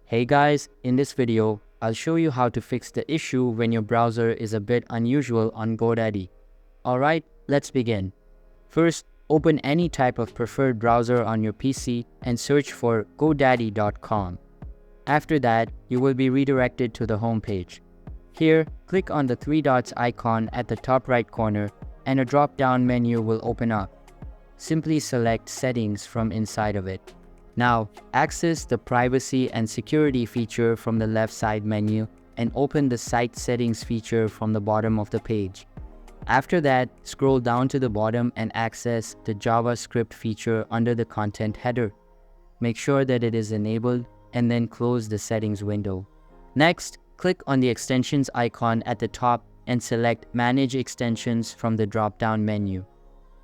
Hey guys, in this video, I'll show you how to fix the issue when your browser is a bit unusual on GoDaddy. Alright, let's begin. First, open any type of preferred browser on your PC and search for GoDaddy.com. After that, you will be redirected to the home page. Here, click on the three dots icon at the top right corner and a drop-down menu will open up. Simply select Settings from inside of it. Now, access the Privacy and Security feature from the left side menu and open the Site Settings feature from the bottom of the page. After that, scroll down to the bottom and access the JavaScript feature under the content header. Make sure that it is enabled and then close the settings window. Next, click on the extensions icon at the top and select Manage Extensions from the drop-down menu.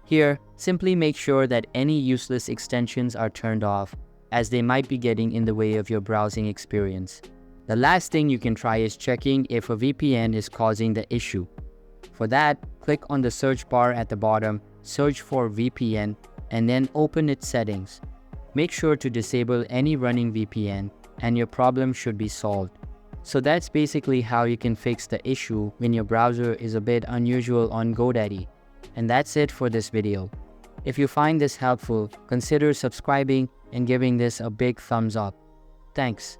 Here, simply make sure that any useless extensions are turned off, as they might be getting in the way of your browsing experience. The last thing you can try is checking if a VPN is causing the issue. For that, click on the search bar at the bottom, search for VPN, and then open its settings. Make sure to disable any running VPN, and your problem should be solved. So that's basically how you can fix the issue when your browser is a bit unusual on GoDaddy. And that's it for this video. If you find this helpful, consider subscribing and giving this a big thumbs up. Thanks.